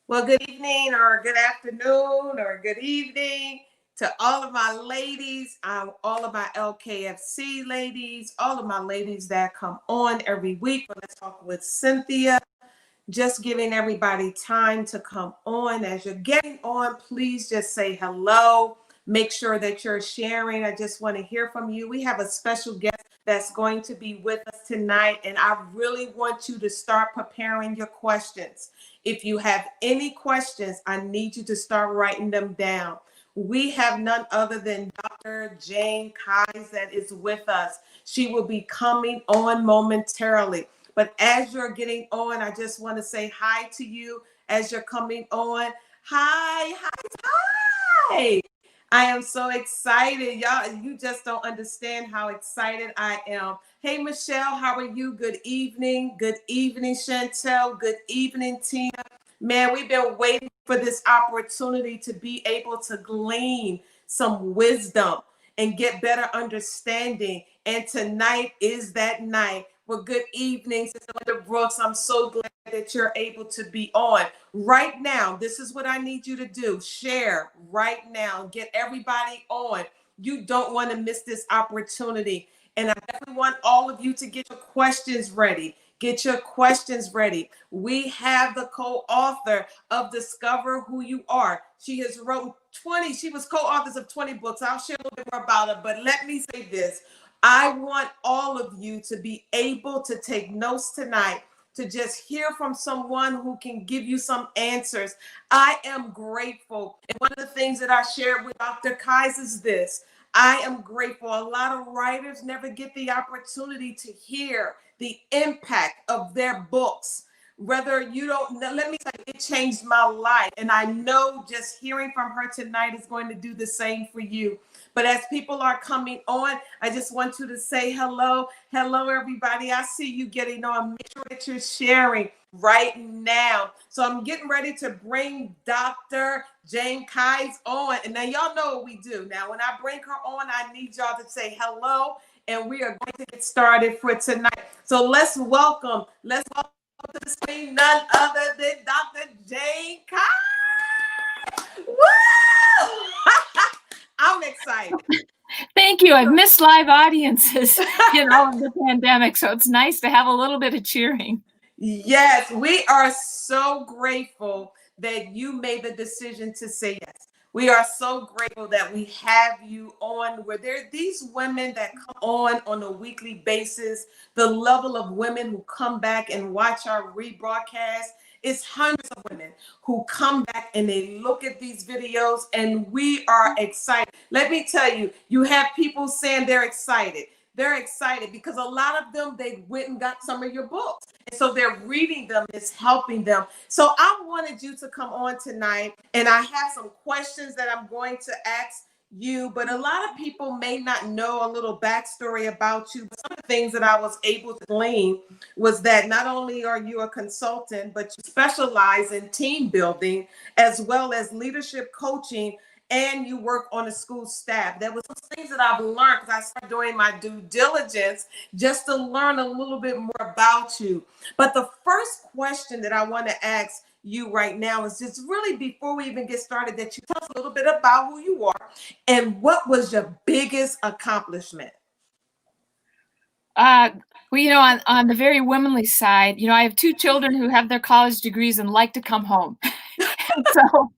Well, good evening or good afternoon or good evening to all of my ladies, all of my LKFC ladies, all of my ladies that come on every week for Let's Talk with Cynthia. Just giving everybody time to come on. As you're getting on, please just say hello. Make sure that you're sharing. I just want to hear from you. We have a special guest that's going to be with us tonight, and I really want you to start preparing your questions. If you have any questions, I need you to start writing them down. We have none other than Dr. Jane Kise that is with us. She will be coming on momentarily. But as you're getting on, I just want to say hi to you as you're coming on. Hi, hi. I am so excited. Y'all, you just don't understand how excited I am. Hey, Michelle, how are you? Good evening. Good evening, Chantel. Good evening, Tina. Man, we've been waiting for this opportunity to be able to glean some wisdom and get better understanding. And tonight is that night. Well, good evening, Sister Linda Brooks. I'm so glad that you're able to be on. Right now, this is what I need you to do. Share right now. Get everybody on. You don't want to miss this opportunity. And I definitely want all of you to get your questions ready. Get your questions ready. We have the co-author of Discover Who You Are. She has wrote 20. She was co-authors of 20 books. I'll share a little bit more about her, but let me say this. I want all of you to be able to take notes tonight, to just hear from someone who can give you some answers. I am grateful. And one of the things that I shared with Dr. Kise is this. I am grateful. A lot of writers never get the opportunity to hear the impact of their books. Whether you don't know, let me tell you, it changed my life. And I know just hearing from her tonight is going to do the same for you. But as people are coming on, I just want you to say hello. Hello, everybody. I see you getting on. Make sure that you're sharing right now. So I'm getting ready to bring Dr. Jane Kise on. And now y'all know what we do. Now, when I bring her on, I need y'all to say hello. And we are going to get started for tonight. So let's welcome to the screen none other than Dr. Jane Kise. Woo! I'm excited. Thank you. I've missed live audiences, the pandemic. So it's nice to have a little bit of cheering. Yes, we are so grateful that you made the decision to say yes. We are so grateful that we have you on, where there are these women that come on a weekly basis. The level of women who come back and watch our rebroadcast. It's hundreds of women who come back and they look at these videos, and we are excited. Let me tell you, you have people saying they're excited. They're excited because a lot of them, they went and got some of your books. And so they're reading them. It's helping them. So I wanted you to come on tonight, and I have some questions that I'm going to ask you, but a lot of people may not know a little backstory about you. Some of the things that I was able to glean was that not only are you a consultant, but you specialize in team building as well as leadership coaching, and you work on a school staff. There was some things that I've learned because I started doing my due diligence just to learn a little bit more about you. But the first question that I want to ask you right now is just really, before we even get started, that you tell us a little bit about who you are and what was your biggest accomplishment. On the very womanly side, I have 2 children who have their college degrees and like to come home. So,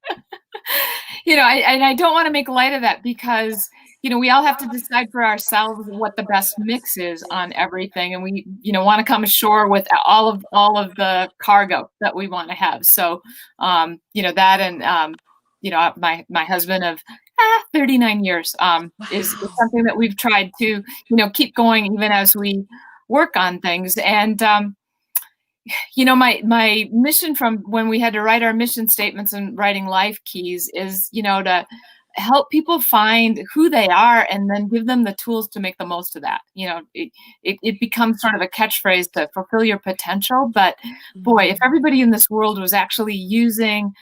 I don't want to make light of that because, we all have to decide for ourselves what the best mix is on everything. And we, want to come ashore with all of the cargo that we want to have. So, that and, my husband of 39 years is something that we've tried to, keep going even as we work on things. And, my mission from when we had to write our mission statements and writing life keys is, to help people find who they are and then give them the tools to make the most of that. It becomes sort of a catchphrase to fulfill your potential. But boy, if everybody in this world was actually using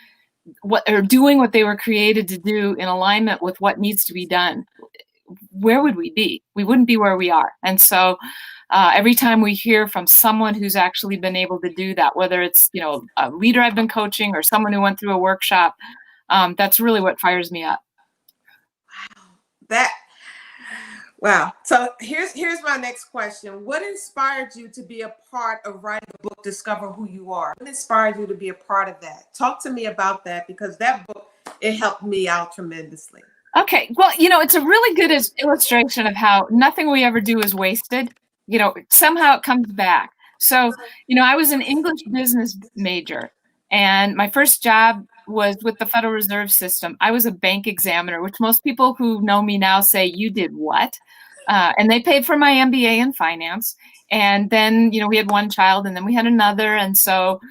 doing what they were created to do in alignment with what needs to be done, where would we be? We wouldn't be where we are. And so every time we hear from someone who's actually been able to do that, whether it's, a leader I've been coaching or someone who went through a workshop, that's really what fires me up. Wow. So here's my next question. What inspired you to be a part of writing a book, Discover Who You Are? What inspired you to be a part of that? Talk to me about that, because that book, it helped me out tremendously. Okay. Well, it's a really good illustration of how nothing we ever do is wasted. Somehow it comes back. So, I was an English business major, and my first job was with the Federal Reserve System. I was a bank examiner, which most people who know me now say, "You did what?" And they paid for my MBA in finance. And then, we had one child, and then we had another. And so,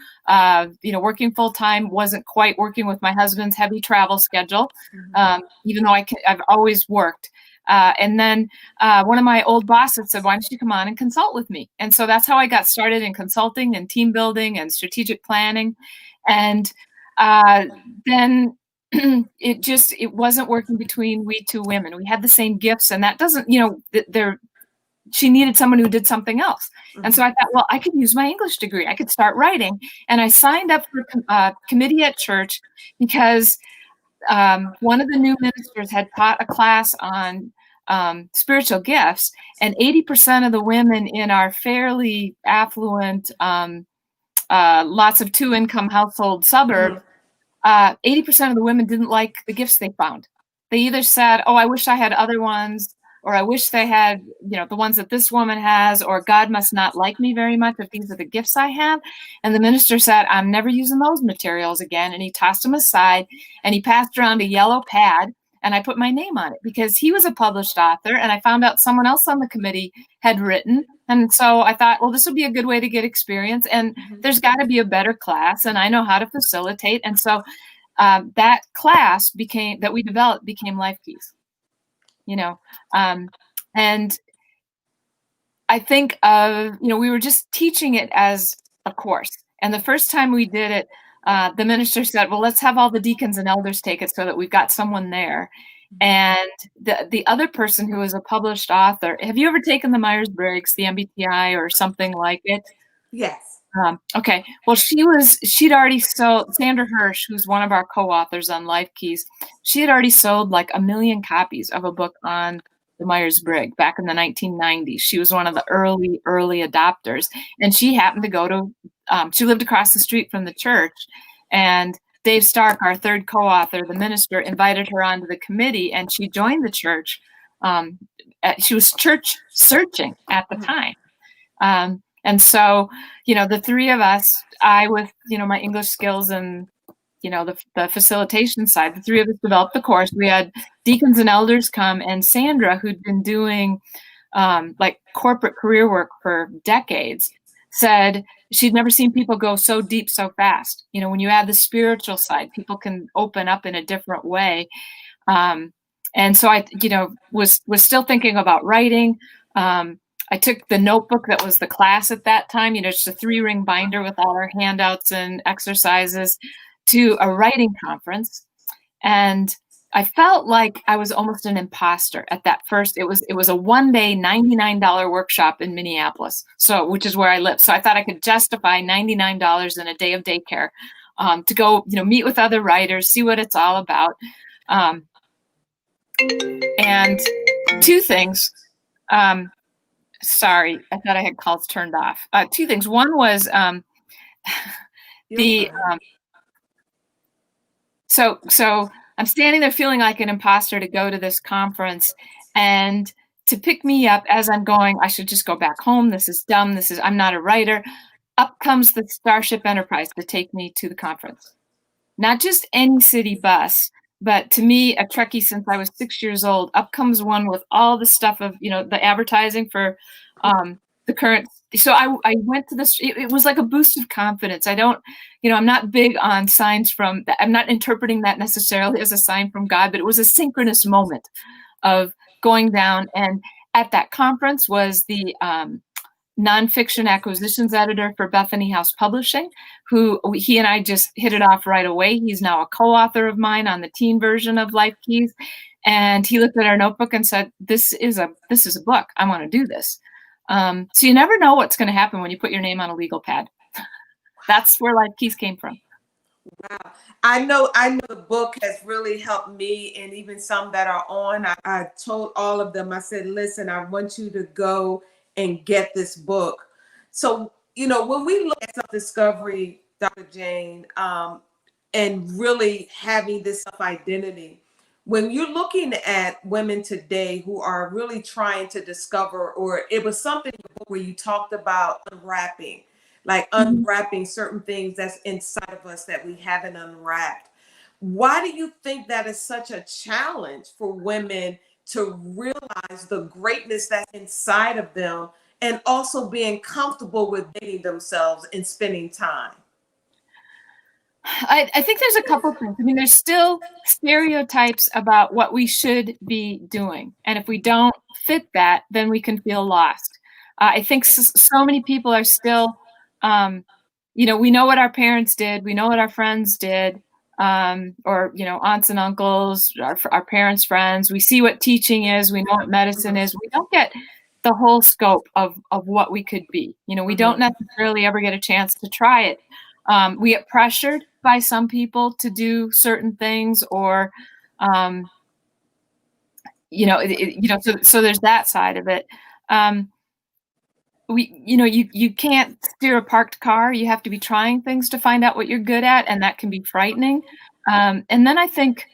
working full time wasn't quite working with my husband's heavy travel schedule, even though I've always worked. And then one of my old bosses said, "Why don't you come on and consult with me?" And so that's how I got started in consulting and team building and strategic planning. And then it wasn't working between we two women. We had the same gifts, and that doesn't, she needed someone who did something else. And so I thought, well, I could use my English degree. I could start writing. And I signed up for a committee at church because one of the new ministers had taught a class on spiritual gifts, and 80% of the women in our fairly affluent, lots of two-income household suburb, 80% of the women didn't like the gifts they found. They either said, "Oh, I wish I had other ones," or "I wish they had, the ones that this woman has," or "God must not like me very much if these are the gifts I have." And the minister said, "I'm never using those materials again." And he tossed them aside, and he passed around a yellow pad, and I put my name on it because he was a published author, and I found out someone else on the committee had written. And so I thought, well, this would be a good way to get experience, and there's got to be a better class, and I know how to facilitate. And so that class that we developed became Life Keys. And I think we were just teaching it as a course. And the first time we did it, the minister said, "Well, let's have all the deacons and elders take it so that we've got someone there." And the other person who is a published author, have you ever taken the Myers-Briggs, the MBTI, or something like it? Yes. Okay. Well, she'd already sold, Sandra Hirsch, who's one of our co-authors on Life Keys, she had already sold like 1 million copies of a book on the Myers-Briggs back in the 1990s. She was one of the early adopters. And she happened to go to, she lived across the street from the church. And Dave Stark, our third co-author, the minister, invited her onto the committee, and she joined the church. She was church searching at the time. And so, the three of us, I with, my English skills and, the facilitation side, the three of us developed the course. We had deacons and elders come, and Sandra, who'd been doing like corporate career work for decades, said she'd never seen people go so deep so fast. When you add the spiritual side, people can open up in a different way. And so I, was still thinking about writing. I took the notebook that was the class at that time, just a 3-ring binder with all our handouts and exercises, to a writing conference. And I felt like I was almost an imposter at that first. It was a 1-day, $99 workshop in Minneapolis, which is where I live. So I thought I could justify $99 in a day of daycare to go, meet with other writers, see what it's all about. And two things. Sorry, I thought I had calls turned off. Two things. One was so I'm standing there feeling like an imposter to go to this conference, and to pick me up as I'm going, I should just go back home. This is dumb. I'm not a writer. Up comes the Starship Enterprise to take me to the conference. Not just any city bus, but to me, a Trekkie since I was 6 years old. Up comes one with all the stuff of, the advertising for the current. So I went to this. It was like a boost of confidence. I don't, I'm not big on signs from. I'm not interpreting that necessarily as a sign from God, but it was a synchronous moment of going down. And at that conference was the nonfiction acquisitions editor for Bethany House Publishing, he and I just hit it off right away. He's now a co-author of mine on the teen version of Life Keys. And he looked at our notebook and said, this is a book. I want to do this. So you never know what's going to happen when you put your name on a legal pad. That's where Life Keys came from. Wow. I know the book has really helped me, and even some that are on. I told all of them, I said, listen, I want you to go and get this book. So, when we look at self-discovery, Dr. Jane, and really having this self-identity, when you're looking at women today who are really trying to discover, or it was something in the book where you talked about unwrapping, like unwrapping certain things that's inside of us that we haven't unwrapped. Why do you think that is such a challenge for women to realize the greatness that's inside of them, and also being comfortable with dating themselves and spending time? I think there's a couple things. I mean, there's still stereotypes about what we should be doing. And if we don't fit that, then we can feel lost. I think so many people are still, we know what our parents did, we know what our friends did, or, aunts and uncles, our parents' friends. We see what teaching is, we know what medicine is. We don't get the whole scope of what we could be. We don't necessarily ever get a chance to try it. We get pressured by some people to do certain things, or, so there's that side of it. You can't steer a parked car. You have to be trying things to find out what you're good at, and that can be frightening. And then I think,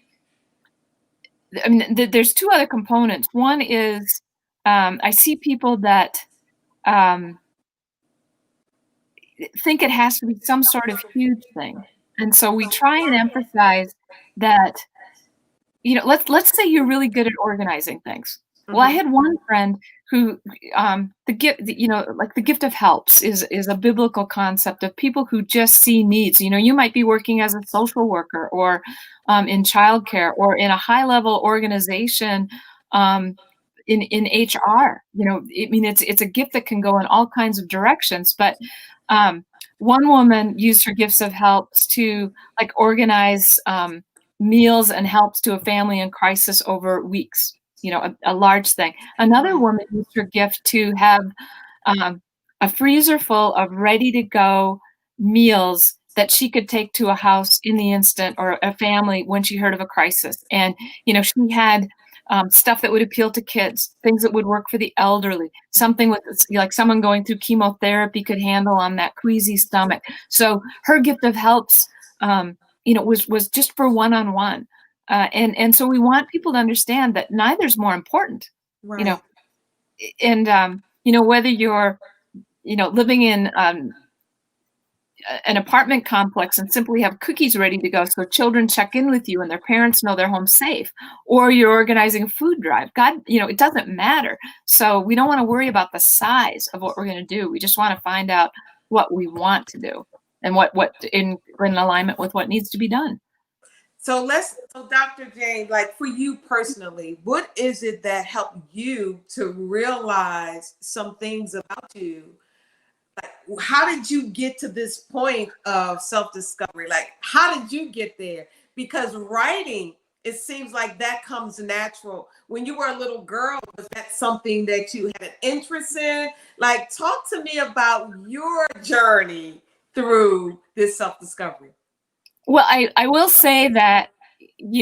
there's two other components. One is, I see people that think it has to be some sort of huge thing. And so we try and emphasize that, let's say you're really good at organizing things. Well, I had one friend who, the gift of helps is a biblical concept of people who just see needs. You might be working as a social worker, or in childcare, or in a high level organization, in HR. It's a gift that can go in all kinds of directions. But one woman used her gifts of helps to organize meals and helps to a family in crisis over weeks, a large thing. Another woman used her gift to have a freezer full of ready to go meals that she could take to a house in the instant, or a family when she heard of a crisis. And, she had stuff that would appeal to kids, things that would work for the elderly, something with like someone going through chemotherapy could handle on that queasy stomach. So her gift of helps, was just for one-on-one. And so we want people to understand that neither's more important, Right. And, whether you're, living in an apartment complex and simply have cookies ready to go so children check in with you and their parents know they're home safe, or you're organizing a food drive. God, it doesn't matter. So we don't want to worry about the size of what we're going to do. We just want to find out what we want to do, and what in alignment with what needs to be done. So Dr. Jane, like for you personally, what is it that helped you to realize some things about you? Like, how did you get to this point of self-discovery? Like, how did you get there? Because writing, it seems like that comes natural. When you were a little girl, was that something that you had an interest in? Like, talk to me about your journey through this self-discovery. Well, I will say that,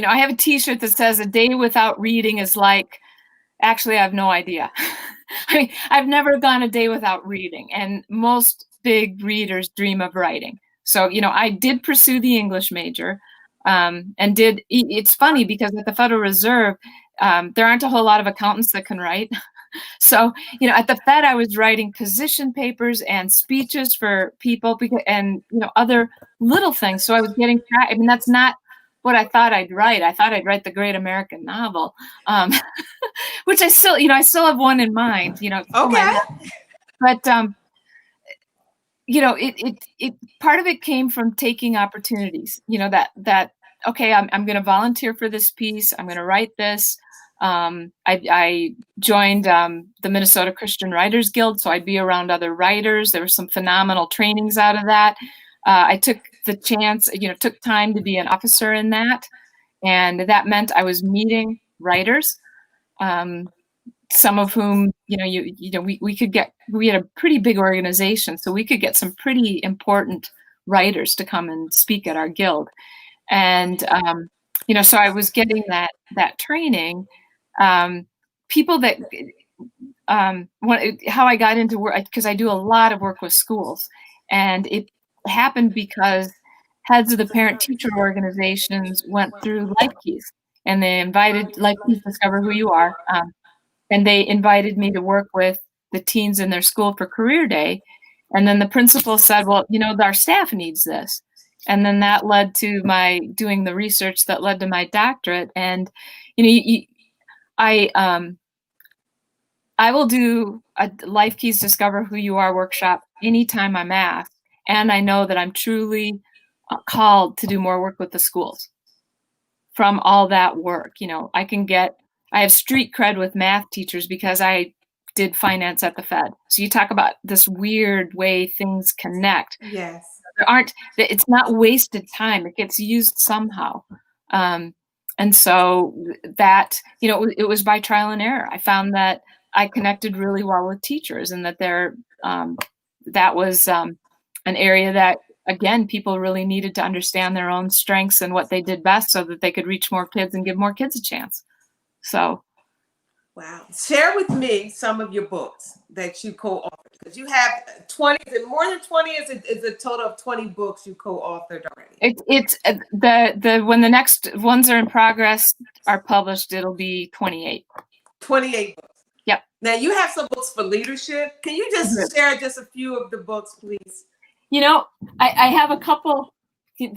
I have a t-shirt that says a day without reading is like, actually, I have no idea. I mean, I've never gone a day without reading, and most big readers dream of writing. So, I did pursue the English major, it's funny because at the Federal Reserve, there aren't a whole lot of accountants that can write. So, at the Fed, I was writing position papers and speeches for people, and, other little things. So I was getting, that's not what I thought I'd write. I thought I'd write the great American novel, which I still have one in mind, Okay. But, it part of it came from taking opportunities, that, okay, I'm going to volunteer for this piece. I'm going to write this. I joined the Minnesota Christian Writers Guild, so I'd be around other writers. There were some phenomenal trainings out of that. I took the chance, took time to be an officer in that. And that meant I was meeting writers. some of whom, we had a pretty big organization, so we could get some pretty important writers to come and speak at our guild. And, so I was getting that training. People that, how I got into work, because I do a lot of work with schools, and it happened because heads of the parent-teacher organizations went through Life Keys, and they invited Life Keys Discover Who You Are, and they invited me to work with the teens in their school for Career Day. And then the principal said, well, our staff needs this. And then that led to my doing the research that led to my doctorate. And, I will do a Life Keys Discover Who You Are workshop anytime I'm asked. And I know that I'm truly called to do more work with the schools from all that work. I have street cred with math teachers because I did finance at the Fed. So you talk about this weird way things connect. Yes. It's not wasted time. It gets used somehow. And so that, it was by trial and error. I found that I connected really well with teachers, and that that was an area that, again, people really needed to understand their own strengths and what they did best so that they could reach more kids and give more kids a chance. So. Wow. Share with me some of your books that you co-authored, because you have 20, more than 20 is a total of 20 books you co-authored already. It's when the next ones are in progress are published, it'll be 28. 28 books. Yep. Now you have some books for leadership. Can you just share just a few of the books, please? I have a couple.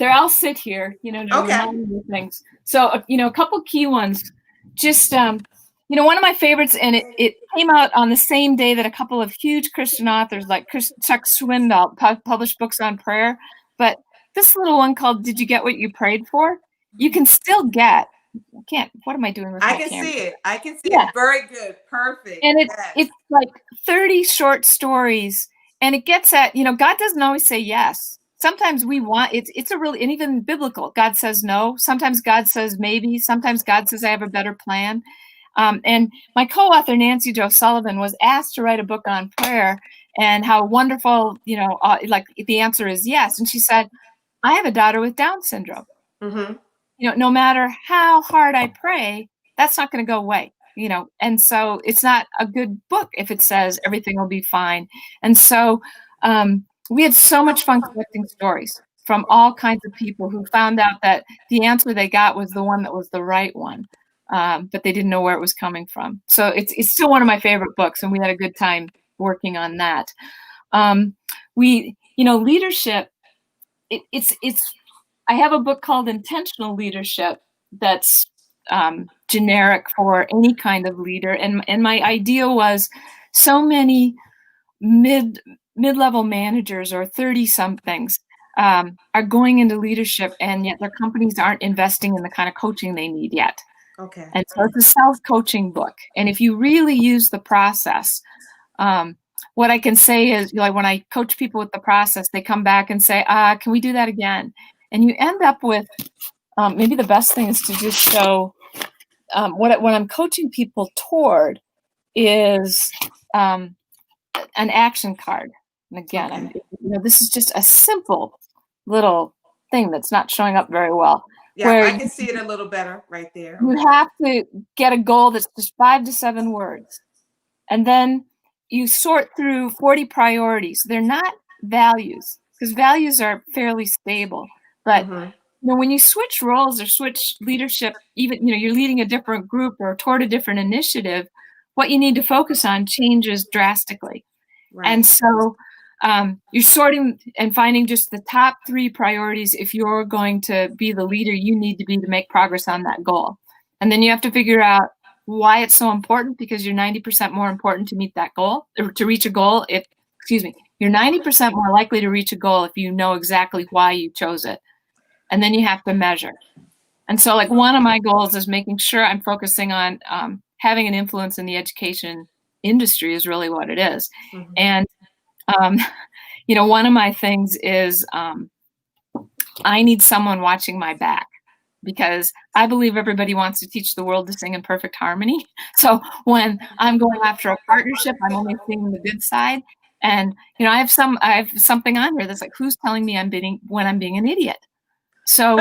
I'll sit here, to remind me of things. So, a couple key ones. Just, one of my favorites, and it came out on the same day that a couple of huge Christian authors like Chuck Swindoll published books on prayer. But this little one called "Did You Get What You Prayed For?" You can still get. What am I doing with my camera? See it. I can see it. Very good. Perfect. And it's like 30 short stories, and it gets at, God doesn't always say yes. Sometimes we want, it's a really, and even biblical, God says no. Sometimes God says maybe. Sometimes God says I have a better plan. And my co-author, Nancy Jo Sullivan, was asked to write a book on prayer and how wonderful, like the answer is yes. And she said, I have a daughter with Down syndrome. Mm-hmm. No matter how hard I pray, that's not going to go away, and so it's not a good book if it says everything will be fine. And so we had so much fun collecting stories from all kinds of people who found out that the answer they got was the one that was the right one, but they didn't know where it was coming from. So it's still one of my favorite books, and we had a good time working on that. Leadership, I have a book called Intentional Leadership that's generic for any kind of leader. And my idea was so many mid-level managers or 30-somethings are going into leadership, and yet their companies aren't investing in the kind of coaching they need yet. Okay. And so it's a self-coaching book. And if you really use the process, what I can say is, when I coach people with the process, they come back and say, can we do that again? And you end up with, maybe the best thing is to just show what I'm coaching people toward is an action card. And again, this is just a simple little thing that's not showing up very well. Yeah, I can see it a little better right there. You have to get a goal that's just 5 to 7 words. And then you sort through 40 priorities. They're not values, because values are fairly stable. But when you switch roles or switch leadership, even you're leading a different group or toward a different initiative, what you need to focus on changes drastically. Right. And so you're sorting and finding just the top 3 priorities if you're going to be the leader you need to be to make progress on that goal. And then you have to figure out why it's so important, because you're 90% more important to meet that goal, or to reach a goal. You're 90% more likely to reach a goal if you know exactly why you chose it. And then you have to measure. And so one of my goals is making sure I'm focusing on having an influence in the education industry is really what it is. Mm-hmm. And, one of my things is I need someone watching my back. because I believe everybody wants to teach the world to sing in perfect harmony. So when I'm going after a partnership, I'm only seeing the good side. And I have something on here that's like, who's telling me when I'm being an idiot? So,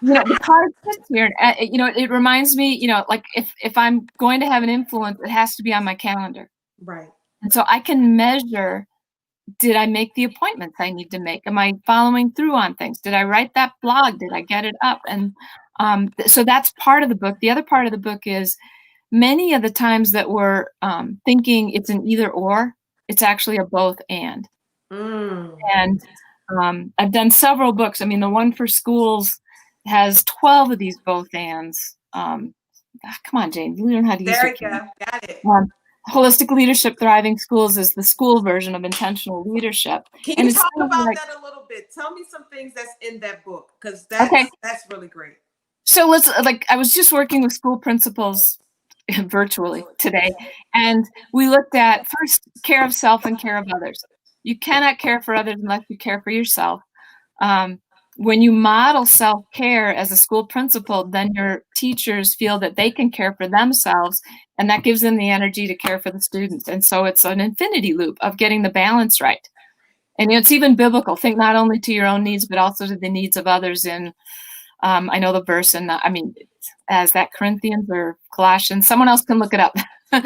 the card sits here, and it reminds me, like if I'm going to have an influence, it has to be on my calendar, Right. and so I can measure. Did I make the appointments I need to make? Am I following through on things? Did I write that blog? Did I get it up? And so that's part of the book. The other part of the book is many of the times that we're thinking it's an either or, it's actually a both and. Mm. And I've done several books. I mean, the one for schools has 12 of these both ands. Come on, Jane, you learn how to use There your you go. Got it. Holistic Leadership Thriving Schools is the school version of intentional leadership. Can And you it's talk kind of about like, that a little bit? Tell me some things that's in that book, because okay. that's really great. So I was just working with school principals virtually today, and we looked at first care of self and care of others. You cannot care for others unless you care for yourself. When you model self-care as a school principal, then your teachers feel that they can care for themselves, and that gives them the energy to care for the students. And so it's an infinity loop of getting the balance right. And it's even biblical. Think not only to your own needs, but also to the needs of others. In I know the verse, and as that Corinthians or Colossians, someone else can look it up. But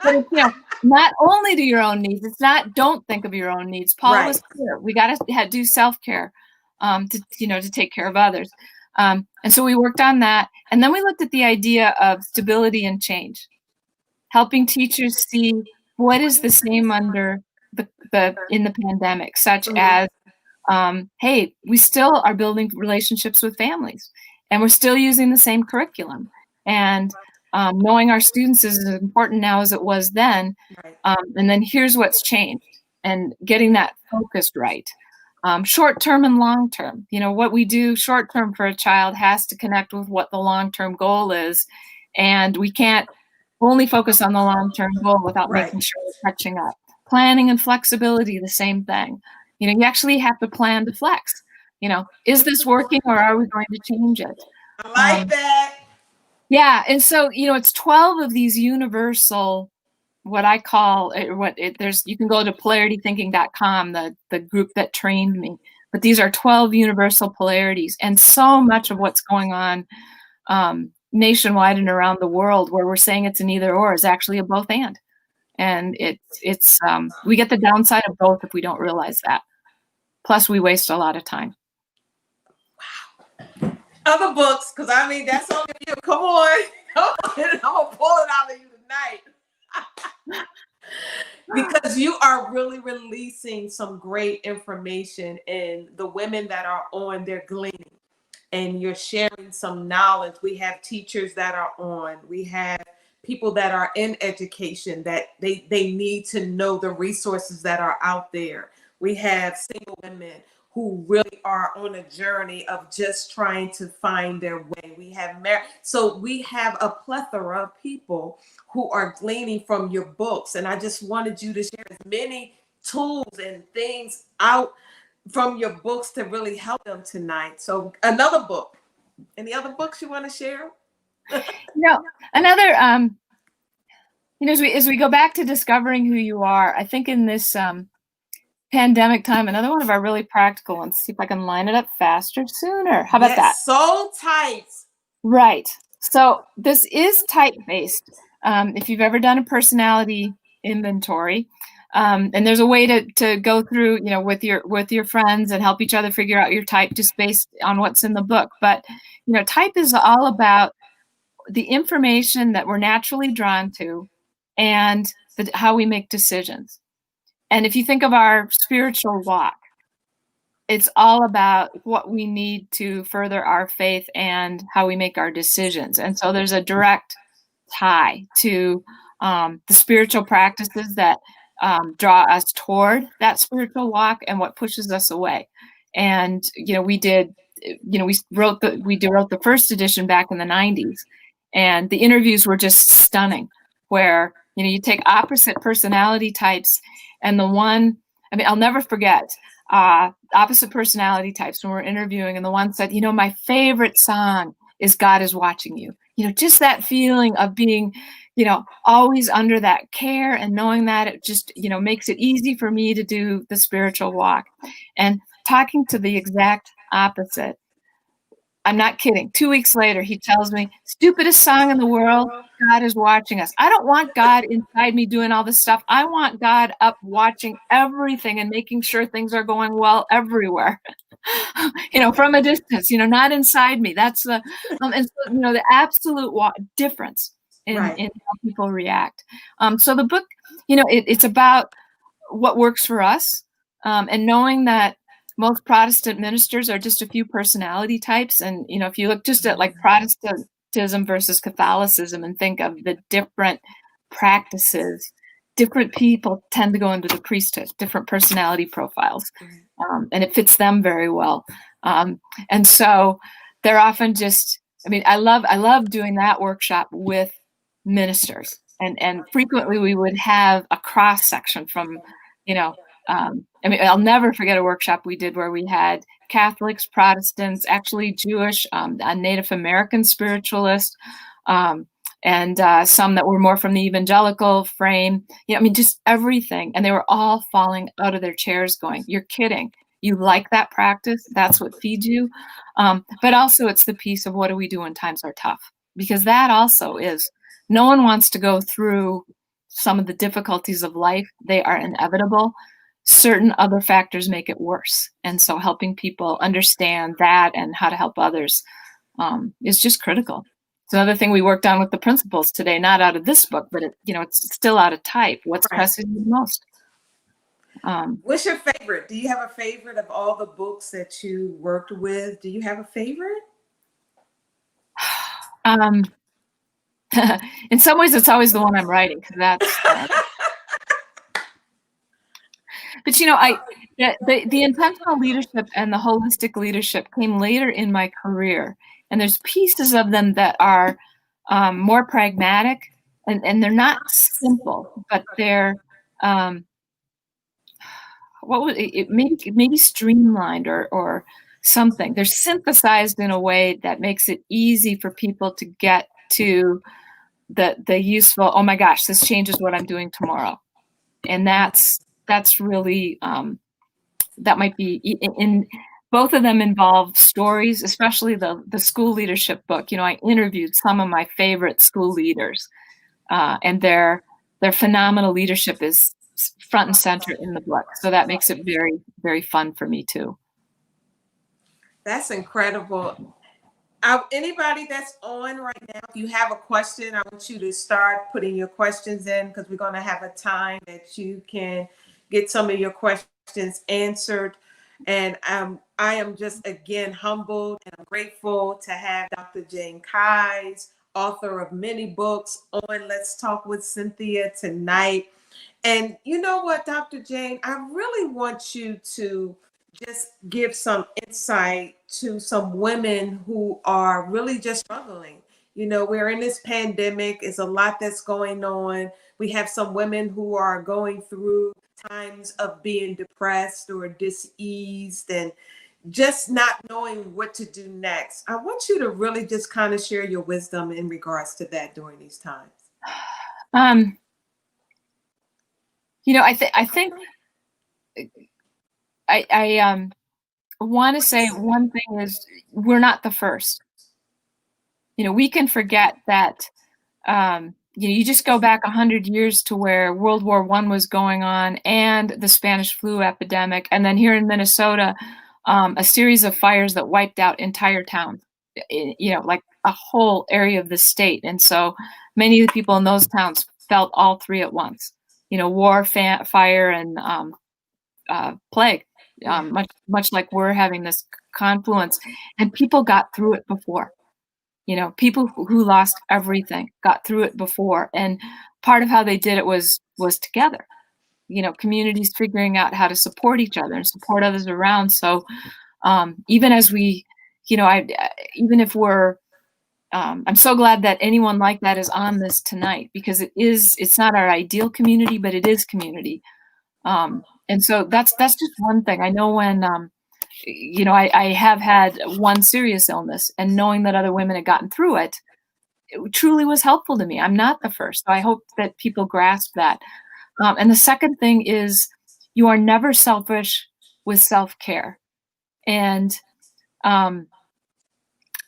it's, not only to your own needs. It's not, don't think of your own needs. Paul was clear. We got to do self-care to take care of others. And so we worked on that. And then we looked at the idea of stability and change, helping teachers see what is the same under in the pandemic, such as, hey, we still are building relationships with families, and we're still using the same curriculum. And knowing our students is as important now as it was then. And then here's what's changed, and getting that focused right. Short-term and long-term. What we do short-term for a child has to connect with what the long-term goal is. And we can't only focus on the long-term goal without making sure we're catching up. Planning and flexibility, the same thing. You actually have to plan to flex. Is this working, or are we going to change it? I like that. Yeah. And so, it's 12 of these universal, what I call you can go to polaritythinking.com, the group that trained me, but these are 12 universal polarities. And so much of what's going on nationwide and around the world where we're saying it's an either or is actually a both and. And it's we get the downside of both if we don't realize that. Plus, we waste a lot of time. Wow. Other books, because that's all of you. Come on. I'm going to pull it out of you tonight. Because you are really releasing some great information, and the women that are on, they're gleaning, and you're sharing some knowledge. We have teachers that are on. We have people that are in education that they need to know the resources that are out there. We have single women who really are on a journey of just trying to find their way. We have so we have a plethora of people who are gleaning from your books. And I just wanted you to share as many tools and things out from your books to really help them tonight. So another book. Any other books you want to share? Another, as we go back to discovering who you are, I think in this pandemic time, another one of our really practical ones, see if I can line it up faster, sooner. How about that? Soul types. Right. So this is type-based. If you've ever done a personality inventory, and there's a way to go through, with your friends and help each other figure out your type just based on what's in the book. But, type is all about the information that we're naturally drawn to and how we make decisions. And if you think of our spiritual walk, it's all about what we need to further our faith and how we make our decisions. And so there's a direct tie to the spiritual practices that draw us toward that spiritual walk and what pushes us away. And, we wrote the first edition back in the 90s, and the interviews were just stunning, where, you take opposite personality types, and the one, I'll never forget, opposite personality types when we're interviewing, and the one said, my favorite song is God is Watching You. Just that feeling of being, always under that care and knowing that it just, makes it easy for me to do the spiritual walk. And talking to the exact opposite, I'm not kidding. 2 weeks later, he tells me, stupidest song in the world, God is watching us. I don't want God inside me doing all this stuff. I want God up watching everything and making sure things are going well everywhere. From a distance, not inside me. That's the, and so, the absolute difference in how people react. So the book, it's about what works for us, and knowing that most Protestant ministers are just a few personality types. And, if you look just at like Protestantism versus Catholicism and think of the different practices, different people tend to go into the priesthood, different personality profiles, and it fits them very well. And so they're often just, I love doing that workshop with ministers, and frequently we would have a cross section from, I'll never forget a workshop we did where we had Catholics, Protestants, actually Jewish, a Native American spiritualist, and some that were more from the evangelical frame. Just everything. And they were all falling out of their chairs going, you're kidding. You like that practice? That's what feeds you. But also it's the piece of what do we do when times are tough? Because that also is, no one wants to go through some of the difficulties of life. They are inevitable. Certain other factors make it worse. And so helping people understand that and how to help others is just critical. It's another thing we worked on with the principles today, not out of this book, but it's still out of type. What's pressing you the most? What's your favorite? Do you have a favorite of all the books that you worked with? Do you have a favorite? In some ways, it's always the one I'm writing, because that's. But the intentional leadership and the holistic leadership came later in my career, and there's pieces of them that are more pragmatic, and they're not simple, but they're maybe streamlined or something. They're synthesized in a way that makes it easy for people to get to the useful, oh my gosh, this changes what I'm doing tomorrow. And that's really, that might be in both of them involve stories, especially the school leadership book. I interviewed some of my favorite school leaders, and their phenomenal leadership is front and center in the book. So that makes it very, very fun for me too. That's incredible. Anybody that's on right now, if you have a question, I want you to start putting your questions in, because we're going to have a time that you can get some of your questions answered. And I am just, again, humbled and I'm grateful to have Dr. Jane Kise, author of many books, on Let's Talk with Cynthia tonight. And you know what, Dr. Jane, I really want you to just give some insight to some women who are really just struggling. We're in this pandemic. It's a lot that's going on. We have some women who are going through times of being depressed or diseased and just not knowing what to do next. I want you to really just kind of share your wisdom in regards to that during these times. I think I want to say one thing is, we're not the first. We can forget that. You just go back 100 years to where World War I was going on and the Spanish flu epidemic, and then here in Minnesota, a series of fires that wiped out entire towns. Like a whole area of the state, and so many of the people in those towns felt all three at once. War, fire, and plague, much like we're having this confluence, and people got through it before. People who lost everything got through it before, and part of how they did it was together. Communities figuring out how to support each other and support others around. So even as we, even if we're, I'm so glad that anyone like that is on this tonight, because it's not our ideal community, but it is community. And so that's just one thing. I know when, I have had one serious illness, and knowing that other women had gotten through it, it truly was helpful to me. I'm not the first. So I hope that people grasp that. And the second thing is, you are never selfish with self-care. And um,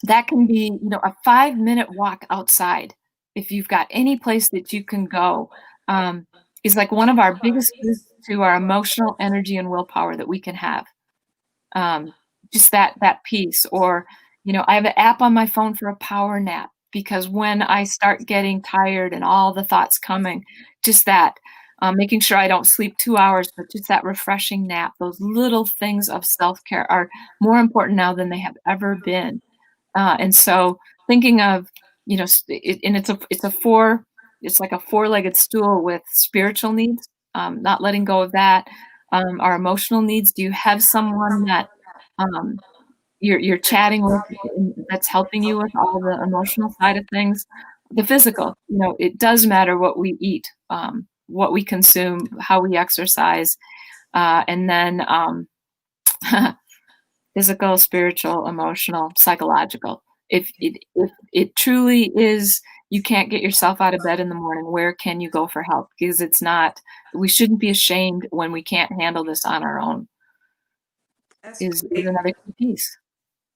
that can be, a 5-minute walk outside. If you've got any place that you can go, is like one of our biggest boosts to our emotional energy and willpower that we can have. Just that piece. Or, I have an app on my phone for a power nap, because when I start getting tired and all the thoughts coming, just that, making sure I don't sleep 2 hours, but just that refreshing nap. Those little things of self-care are more important now than they have ever been. And so thinking of, and it's like a four-legged stool with spiritual needs, not letting go of that. Our emotional needs. Do you have someone that you're chatting with that's helping you with all the emotional side of things? The physical, it does matter what we eat, what we consume, how we exercise, and then physical, spiritual, emotional, psychological. If it truly is, you can't get yourself out of bed in the morning, where can you go for help? Because we shouldn't be ashamed when we can't handle this on our own, That's is great. another key piece.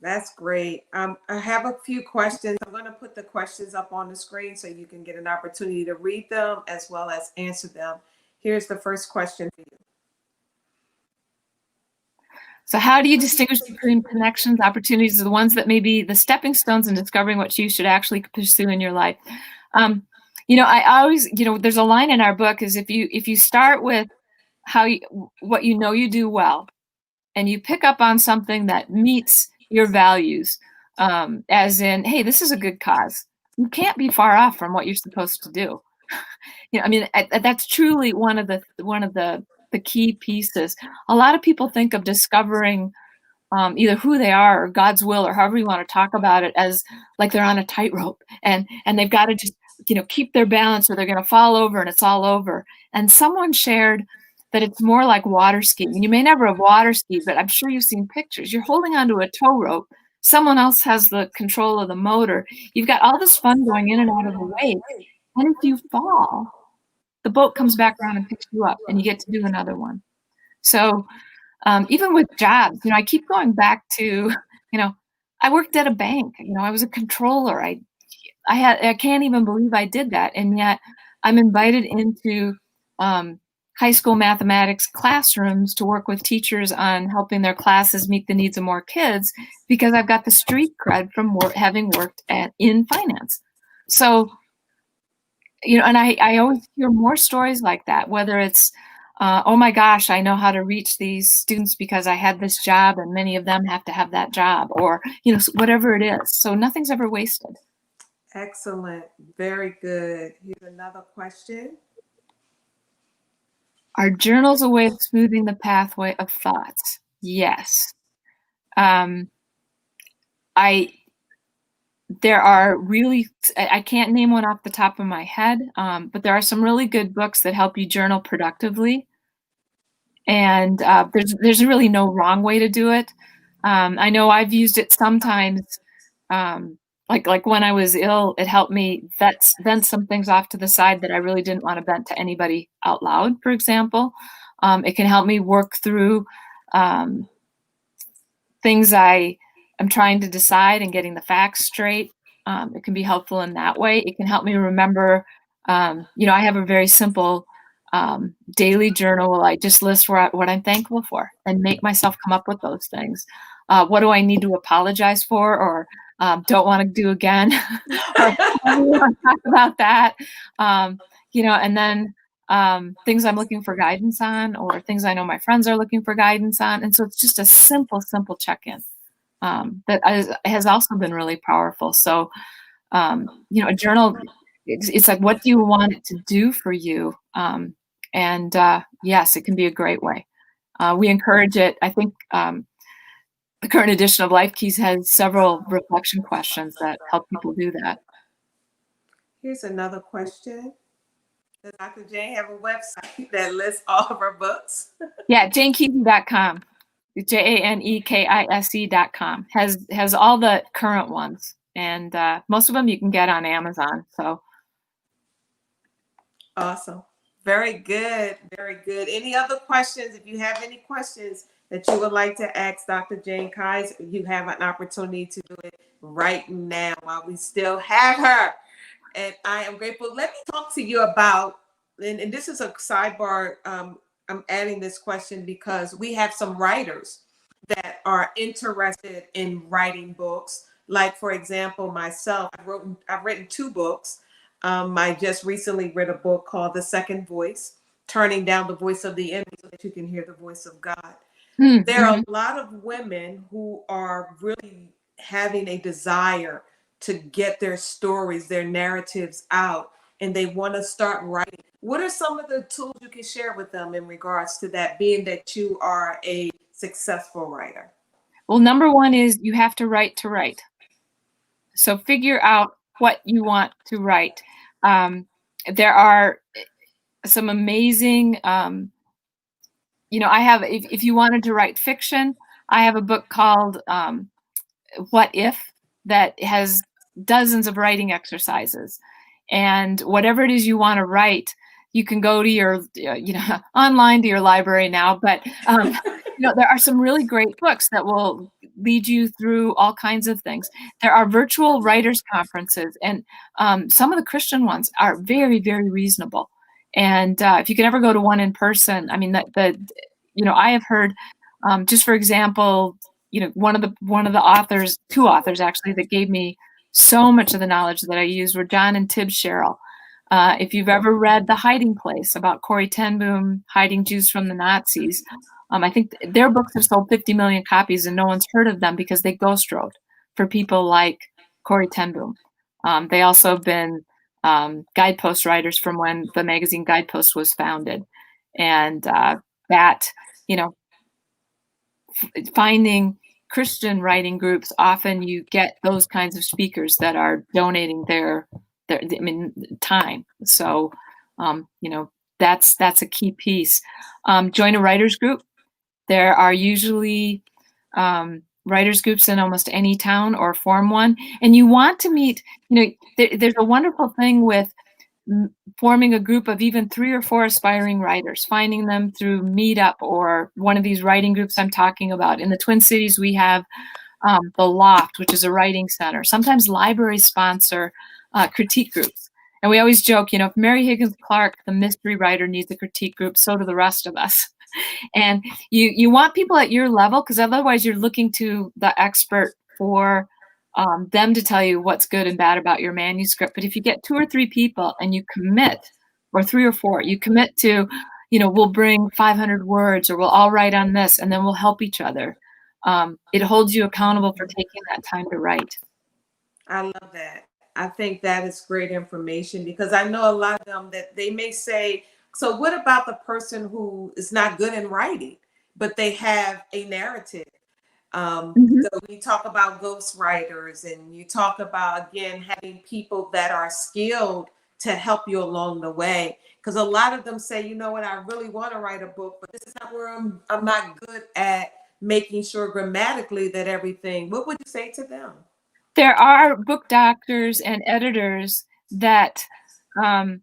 That's great. I have a few questions. I'm going to put the questions up on the screen so you can get an opportunity to read them as well as answer them. Here's the first question for you. So how do you distinguish between connections, opportunities, the ones that may be the stepping stones in discovering what you should actually pursue in your life? I always, there's a line in our book, is if you start with what you do well, and you pick up on something that meets your values, as in, hey, this is a good cause, you can't be far off from what you're supposed to do. That's truly one of the key pieces. A lot of people think of discovering either who they are or God's will, or however you want to talk about it, as like they're on a tightrope, and they've got to just keep their balance, or they're going to fall over and it's all over. And someone shared that it's more like water skiing. You may never have water skied, but I'm sure you've seen pictures. You're holding onto a tow rope. Someone else has the control of the motor. You've got all this fun going in and out of the wake. And if you fall, the boat comes back around and picks you up, and you get to do another one. So even with jobs, I keep going back to, I worked at a bank. I was a controller. I can't even believe I did that, and yet I'm invited into high school mathematics classrooms to work with teachers on helping their classes meet the needs of more kids, because I've got the street cred from having worked in finance. So, and I always hear more stories like that, whether it's, oh my gosh, I know how to reach these students because I had this job, and many of them have to have that job, or, whatever it is. So nothing's ever wasted. Excellent. Very good. Here's another question. Are journals a way of smoothing the pathway of thoughts? Yes. There are really, I can't name one off the top of my head, but there are some really good books that help you journal productively. And there's really no wrong way to do it. I know I've used it sometimes, like when I was ill, it helped me vent some things off to the side that I really didn't want to vent to anybody out loud, for example. It can help me work through things I'm trying to decide and getting the facts straight. It can be helpful in that way. It can help me remember, I have a very simple daily journal. I just list what I'm thankful for and make myself come up with those things. What do I need to apologize for, or don't want to do again? Or we want to talk about that. And then things I'm looking for guidance on, or things I know my friends are looking for guidance on. And so it's just a simple check-in that has also been really powerful. So, a journal, it's like, what do you want it to do for you? And yes, it can be a great way. We encourage it. I think the current edition of Life Keys has several reflection questions that help people do that. Here's another question. Does Dr. Jane have a website that lists all of her books? Yeah, janekise.com. JANEKISE.com has all the current ones, and most of them you can get on Amazon. So Awesome. Very good. Very good. Any other questions? If you have any questions that you would like to ask Dr. Jane Kise, you have an opportunity to do it right now while we still have her. And I am grateful. Let me talk to you about, and this is a sidebar. I'm adding this question because we have some writers that are interested in writing books. Like, for example, myself, I've written 2 books. I just recently read a book called The Second Voice, Turning Down the Voice of the Enemy so that you can hear the voice of God. There are a lot of women who are really having a desire to get their stories, their narratives out, and they want to start writing. What are some of the tools you can share with them in regards to that, being that you are a successful writer? Well, number one is you have to write. So figure out what you want to write. There are some amazing, I have, if you wanted to write fiction, I have a book called What If that has dozens of writing exercises. And whatever it is you want to write, you can go to your, online to your library now. But, there are some really great books that will lead you through all kinds of things. There are virtual writers conferences, and some of the Christian ones are very, very reasonable. And if you can ever go to one in person, I mean, I have heard, just for example, one of the authors, 2 authors actually, that gave me so much of the knowledge that I use were John and Tib Sherrill. If you've ever read The Hiding Place about Corrie ten Boom hiding Jews from the Nazis, I think their books have sold 50 million copies and no one's heard of them because they ghost wrote for people like Corrie ten Boom. They also have been guidepost writers from when the magazine Guidepost was founded. And finding Christian writing groups, often you get those kinds of speakers that are donating their time. So, that's a key piece. Join a writers group. There are usually writers groups in almost any town, or form one. And you want to meet, there's a wonderful thing with forming a group of even 3 or 4 aspiring writers, finding them through Meetup or one of these writing groups I'm talking about. In the Twin Cities, we have the Loft, which is a writing center. Sometimes libraries sponsor critique groups. And we always joke, if Mary Higgins Clark, the mystery writer, needs a critique group, so do the rest of us. And you want people at your level, because otherwise you're looking to the expert for them to tell you what's good and bad about your manuscript. But if you get 2 or 3 people and you commit, or 3 or 4, you commit to, we'll bring 500 words, or we'll all write on this, and then we'll help each other. It holds you accountable for taking that time to write. I love that. I think that is great information, because I know a lot of them that they may say, so what about the person who is not good in writing, but they have a narrative? So we talk about ghostwriters, and you talk about, again, having people that are skilled to help you along the way. Because a lot of them say, you know what, I really want to write a book, but this is not where I'm not good at making sure grammatically that everything. What would you say to them? There are book doctors and editors that, there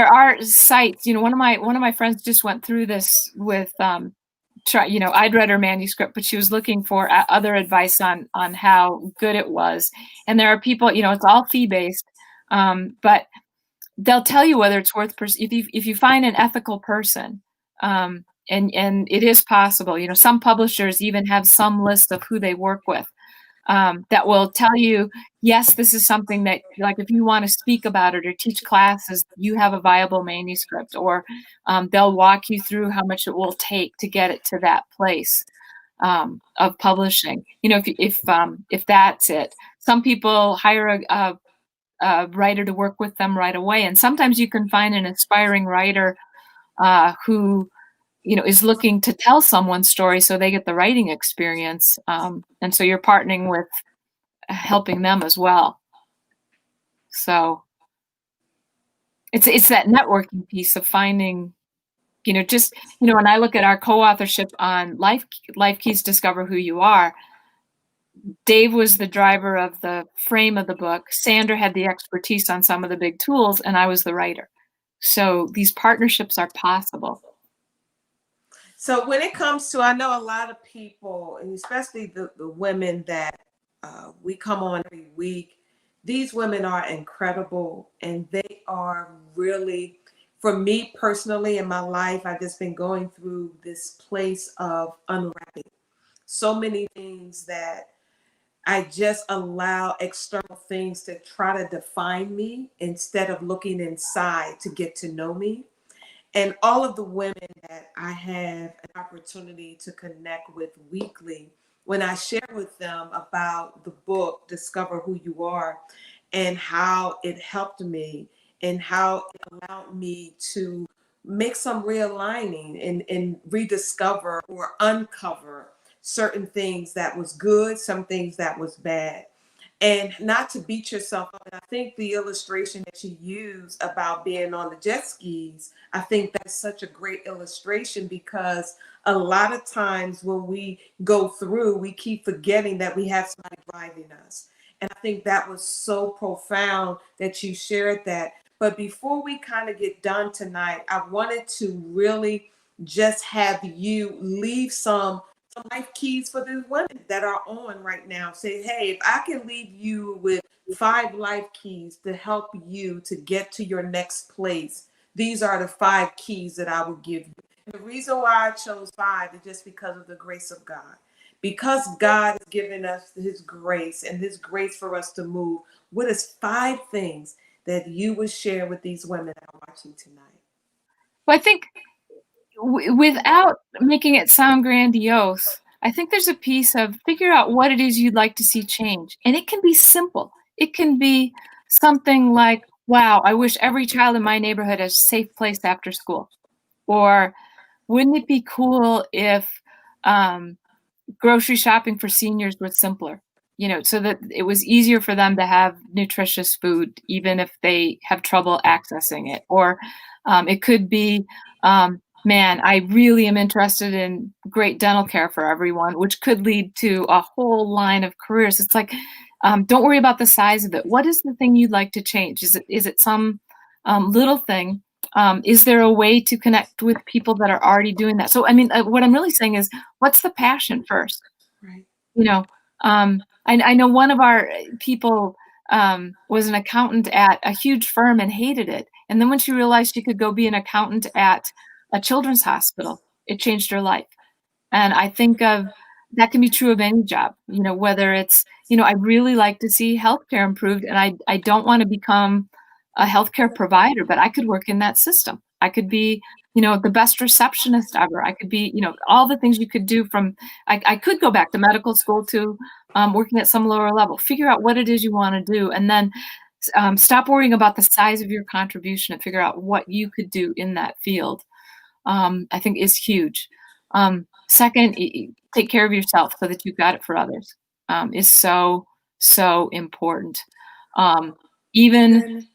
are sites. One of my friends just went through this with, I'd read her manuscript, but she was looking for other advice on how good it was. And there are people, it's all fee-based, but they'll tell you whether it's worth if you find an ethical person, and it is possible. Some publishers even have some list of who they work with, that will tell you, yes, this is something that, like, if you want to speak about it or teach classes, you have a viable manuscript, or they'll walk you through how much it will take to get it to that place of publishing. If that's it. Some people hire a writer to work with them right away, and sometimes you can find an aspiring writer who is looking to tell someone's story so they get the writing experience. And so you're partnering with helping them as well. So It's that networking piece of finding, just, when I look at our co-authorship on Life Keys Discover Who You Are, Dave was the driver of the frame of the book. Sandra had the expertise on some of the big tools, and I was the writer. So these partnerships are possible. So when it comes to, I know a lot of people, and especially the women that we come on every week, these women are incredible, and they are really, for me personally in my life, I've just been going through this place of unwrapping so many things that I just allow external things to try to define me instead of looking inside to get to know me. And all of the women that I have an opportunity to connect with weekly, when I share with them about the book, Discover Who You Are, and how it helped me and how it allowed me to make some realigning and rediscover or uncover certain things that was good, some things that was bad, and not to beat yourself up. And I think the illustration that you use about being on the jet skis, I think that's such a great illustration, because a lot of times when we go through, we keep forgetting that we have somebody driving us. And I think that was so profound that you shared that. But before we kind of get done tonight, I wanted to really just have you leave some life keys for the women that are on right now. Say, hey, if I can leave you with 5 life keys to help you to get to your next place, these are the 5 keys that I would give you. And the reason why I chose 5 is just because of the grace of God. Because God has given us his grace and his grace for us to move. What is 5 things that you would share with these women that are watching tonight? Well, I think without making it sound grandiose, I think there's a piece of figure out what it is you'd like to see change. And it can be simple. It can be something like, wow, I wish every child in my neighborhood has a safe place after school. Or wouldn't it be cool if grocery shopping for seniors was simpler? So that it was easier for them to have nutritious food, even if they have trouble accessing it. Or it could be, man, I really am interested in great dental care for everyone, which could lead to a whole line of careers. It's like, don't worry about the size of it. What is the thing you'd like to change? Is it some little thing? Is there a way to connect with people that are already doing that? So, I mean, what I'm really saying is, what's the passion first? Right. I know one of our people was an accountant at a huge firm and hated it. And then when she realized she could go be an accountant at a children's hospital, it changed her life. And I think that can be true of any job, whether it's, I really like to see healthcare improved, and I don't want to become a healthcare provider, but I could work in that system. I could be, the best receptionist ever. I could be, all the things you could do I could go back to medical school to working at some lower level. Figure out what it is you want to do, and then stop worrying about the size of your contribution and figure out what you could do in that field. I think is huge. Second, take care of yourself so that you've got it for others, is so, so important. Even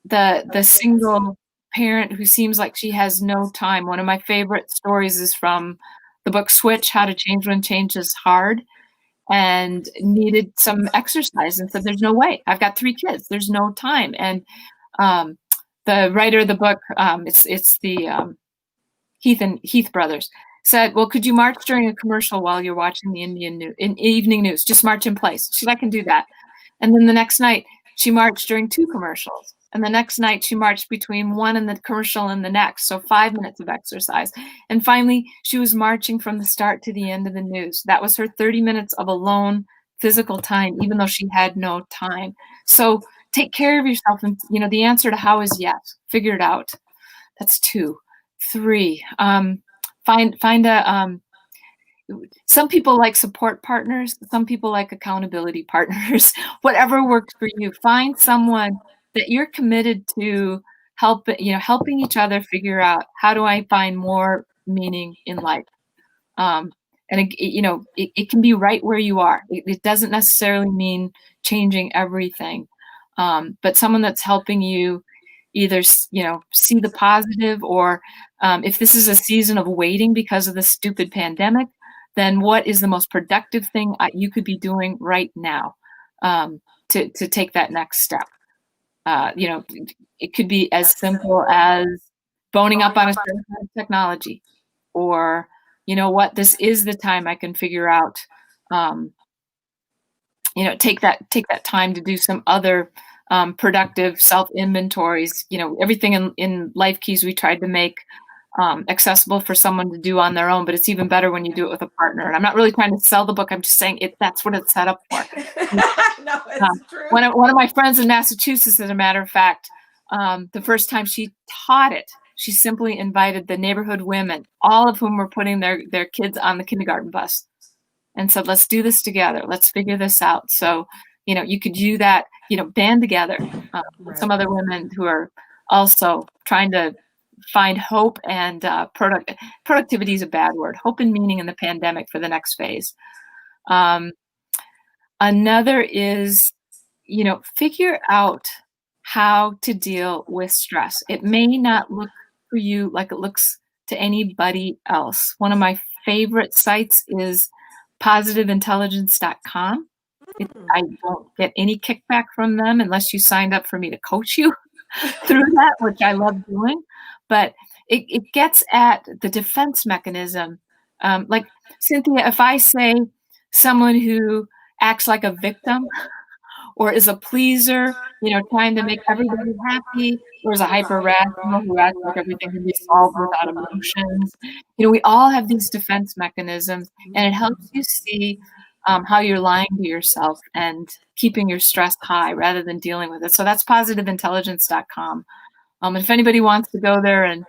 the single parent who seems like she has no time. One of my favorite stories is from the book Switch, How to Change When Change is Hard, and needed some exercise and said, there's no way. I've got 3 kids. There's no time. And the writer of the book, it's the Heath brothers, said, well, could you march during a commercial while you're watching the evening news? Just march in place. She said, I can do that. And then the next night, she marched during 2 commercials. And the next night, she marched between one and the commercial and the next. So 5 minutes of exercise. And finally, she was marching from the start to the end of the news. That was her 30 minutes of alone physical time, even though she had no time. So take care of yourself. And, the answer to how is yes. Figure it out. That's 2. 3. Find a some people like support partners, some people like accountability partners. Whatever works for you. Find someone that you're committed to helping each other figure out, how do I find more meaning in life? And it can be right where you are. It doesn't necessarily mean changing everything, but someone that's helping you either, see the positive, or if this is a season of waiting because of the stupid pandemic, then what is the most productive thing you could be doing right now to take that next step? It could be as simple as boning up on a certain kind of technology, or this is the time I can figure out, take that time to do some other productive self inventories. Everything in Life Keys we tried to make accessible for someone to do on their own, but it's even better when you do it with a partner. And I'm not really trying to sell the book. I'm just saying that's what it's set up for. No, it's true. One of my friends in Massachusetts, as a matter of fact, the first time she taught it, she simply invited the neighborhood women, all of whom were putting their kids on the kindergarten bus, and said, let's do this together. Let's figure this out. So, you could do that, band together with some other women who are also trying to find hope and productivity is a bad word. Hope and meaning in the pandemic for the next phase. Another is, figure out how to deal with stress. It may not look for you like it looks to anybody else. One of my favorite sites is positiveintelligence.com. I don't get any kickback from them unless you signed up for me to coach you through that, which I love doing. But it gets at the defense mechanism. Like, Cynthia, if I say someone who acts like a victim or is a pleaser, trying to make everybody happy, or is a hyper rational who acts like everything can be solved without emotions. We all have these defense mechanisms, and it helps you see how you're lying to yourself and keeping your stress high rather than dealing with it. So that's positiveintelligence.com. And if anybody wants to go there and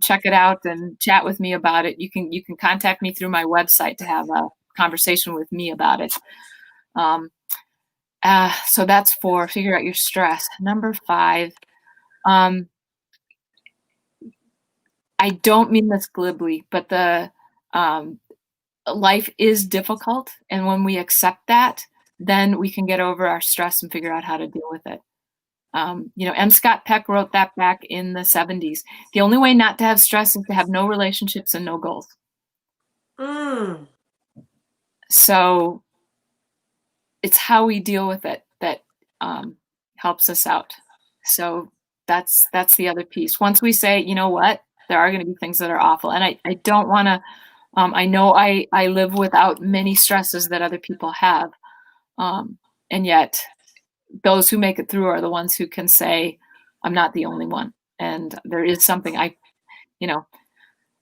check it out and chat with me about it, you can contact me through my website to have a conversation with me about it. So that's 4, figure out your stress. Number 5, I don't mean this glibly, but the life is difficult. And when we accept that, then we can get over our stress and figure out how to deal with it. M. Scott Peck wrote that back in the 70s. The only way not to have stress is to have no relationships and no goals. So it's how we deal with it that helps us out. So that's the other piece. Once we say, you know what, there are going to be things that are awful, and I don't want to. I know I live without many stresses that other people have, and yet those who make it through are the ones who can say, I'm not the only one. And there is something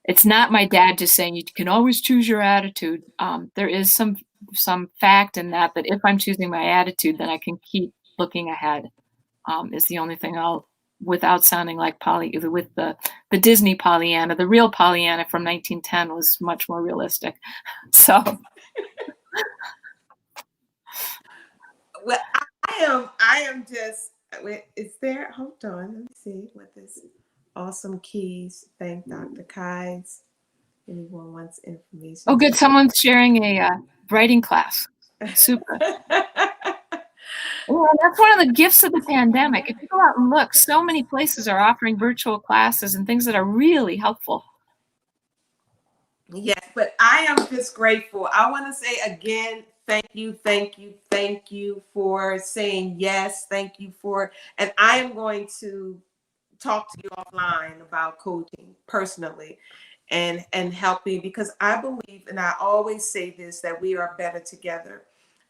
it's not my dad just saying you can always choose your attitude. There is some fact in that if I'm choosing my attitude, then I can keep looking ahead. Is the only thing without sounding like with the Disney Pollyanna. The real Pollyanna from 1910 was much more realistic. So. Well, I am just, is there, hold on, let me see what this awesome keys. Thank Dr. Kise. Anyone wants information? Oh, good. Someone's sharing a writing class. Super. Well, that's one of the gifts of the pandemic. If you go out and look, so many places are offering virtual classes and things that are really helpful. Yes, but I am just grateful. I want to say again, thank you for saying yes. Thank you and I am going to talk to you offline about coaching personally and helping, because I believe, and I always say this, that we are better together.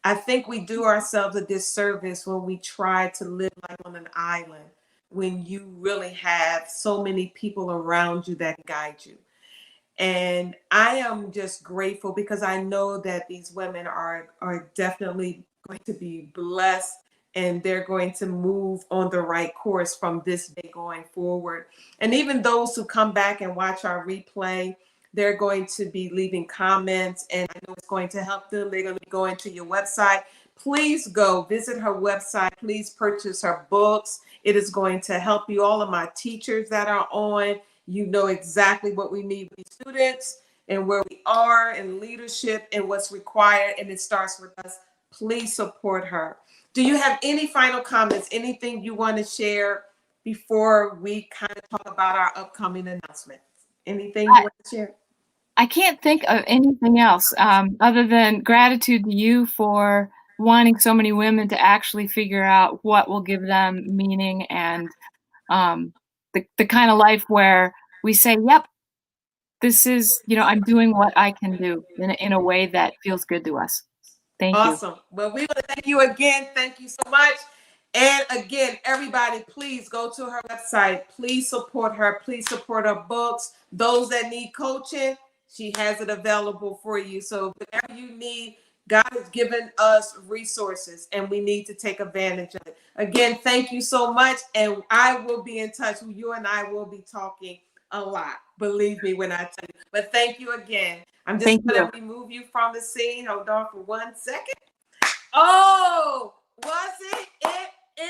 I think we do ourselves a disservice when we try to live like on an island, when you really have so many people around you that guide you. And I am just grateful because I know that these women are definitely going to be blessed, and they're going to move on the right course from this day going forward. And even those who come back and watch our replay, they're going to be leaving comments, and I know it's going to help them. They're going to be going to your website. Please go visit her website. Please purchase her books. It is going to help you. All of my teachers that are on, you know exactly what we need with students and where we are in leadership and what's required, and it starts with us. Please support her. Do you have any final comments? Anything you want to share before we kind of talk about our upcoming announcements? Anything you want to share? I can't think of anything else other than gratitude to you for wanting so many women to actually figure out what will give them meaning and the kind of life where we say, yep, this is, I'm doing what I can do in a way that feels good to us. Thank you. Awesome. Well, we want to thank you again. Thank you so much. And again, everybody, please go to her website. Please support her. Please support her books. Those that need coaching, she has it available for you. So whatever you need, God has given us resources and we need to take advantage of it. Again, thank you so much. And I will be in touch. You and I will be talking a lot. Believe me when I tell you. But thank you again. I'm just going to remove you from the scene. Hold on for 1 second. Oh, was it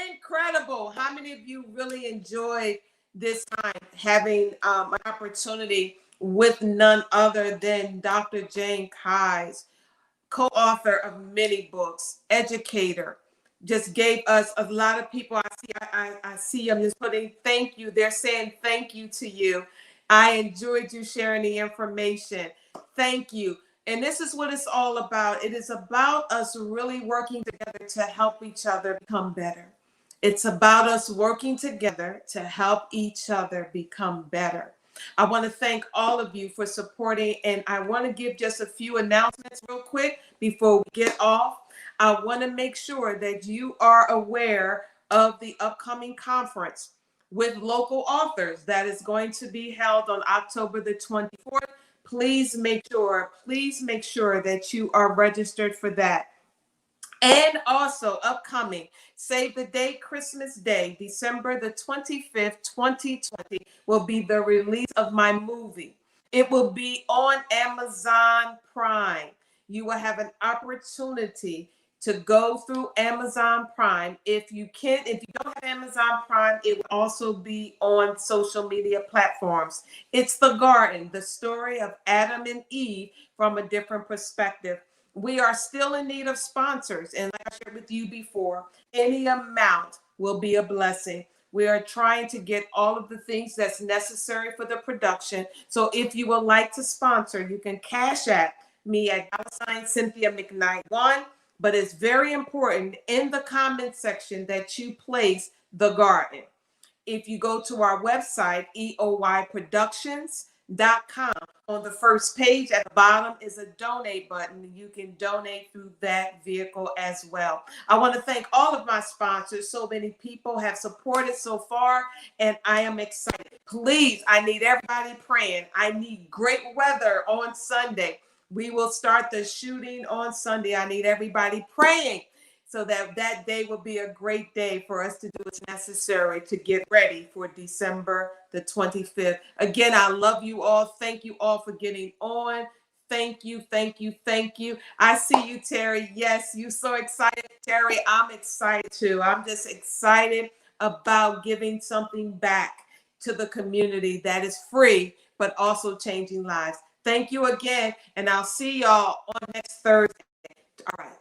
incredible? How many of you really enjoyed this time having an opportunity with none other than Dr. Jane Kise, co-author of many books, educator, just gave us a lot of people. I see. I'm just putting thank you. They're saying thank you to you. I enjoyed you sharing the information. Thank you. And this is what it's all about. It is about us really working together to help each other become better. It's about us working together to help each other become better. I want to thank all of you for supporting, and I want to give just a few announcements real quick before we get off. I want to make sure that you are aware of the upcoming conference with local authors that is going to be held on October the 24th. Please make sure that you are registered for that. And also upcoming, save the date, Christmas Day, December the 25th, 2020, will be the release of my movie. It will be on Amazon Prime. You will have an opportunity to go through Amazon Prime. If you don't have Amazon Prime, it will also be on social media platforms. It's The Garden, the story of Adam and Eve from a different perspective. We are still in need of sponsors. And like I shared with you before, any amount will be a blessing. We are trying to get all of the things that's necessary for the production. So if you would like to sponsor, you can cash at me at Cynthia McKnight 1. But it's very important in the comment section that you place The Garden. If you go to our website, eoyproductions.com, on the first page at the bottom is a donate button. You can donate through that vehicle as well. I want to thank all of my sponsors. So many people have supported so far, and I am excited. Please, I need everybody praying. I need great weather on Sunday. We will start the shooting on Sunday. I need everybody praying so that that day will be a great day for us to do what's necessary to get ready for December the 25th. Again, I love you all. Thank you all for getting on. Thank you, thank you, thank you. I see you, Terry. Yes, you're so excited, Terry. I'm excited too. I'm just excited about giving something back to the community that is free, but also changing lives. Thank you again, and I'll see y'all on next Thursday. All right.